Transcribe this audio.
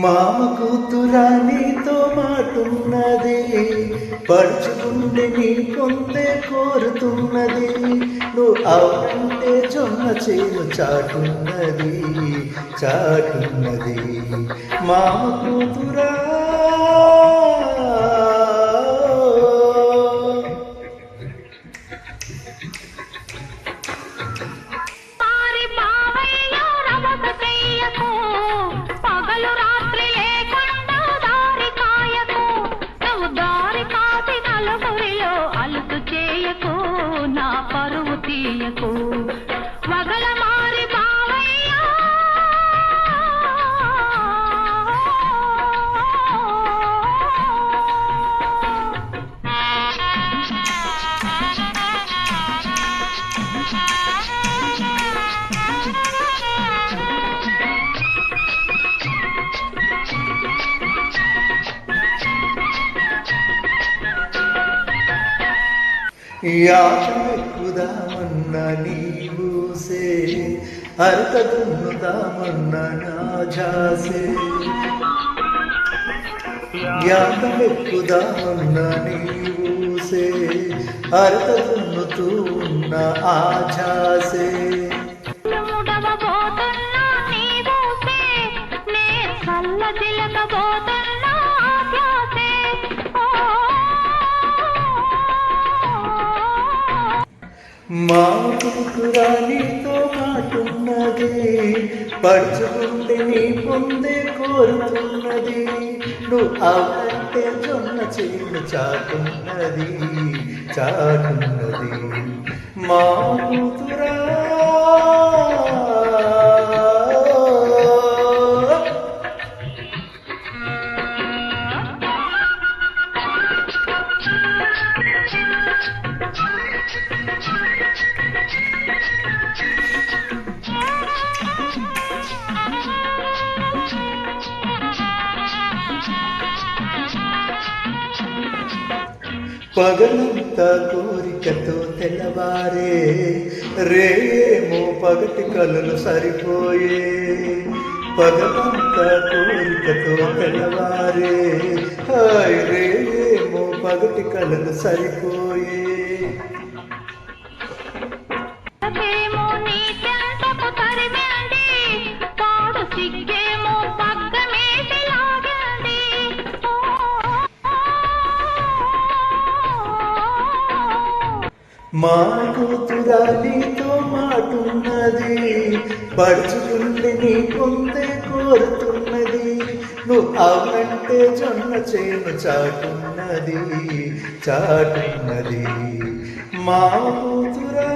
మామ కూతురా నీతో మాటున్నది, పడుచుకుంటే నీ పొందే కోరుతున్నది. నువ్వు అవునంటే జొన్న చేను చాటున్నది చాటున్నది. మామ కూతురా నా పరువు తీయకు వగల మారి బావయ్యా. యాచమెక్కుదామన్న నీవూసే, అర్క దున్నుదామన్న నా ఝాసే. యాచమెక్కుదామన్న నీవూసే, అర్క దున్నుతూ ఉన్న ఆ ఝాసే. మామ కూతురా నీతో మాటున్నది, పడుచుకుంటే నీ పొందే కోరుతున్నది. నువ్వు అవునంటే జొన్న చేను చాటున్నది చాటున్నది. మామ కూతురా పగలంతా కోరికతో తెల్లవారే, రేమో పగటి కలలు సరిపోయే. పగలంతా కోరికతో తెల్లవారే, హాయ్ రేమో పగటి కలలు సరిపోయే. మా కూతురా నీతో మాటున్నది, పడుచుకుంటే నీ పొందే కోరుతున్నది. నువ్వు అవునంటే జొన్న చేను చాటున్నది చాటున్నది. మా కూతురా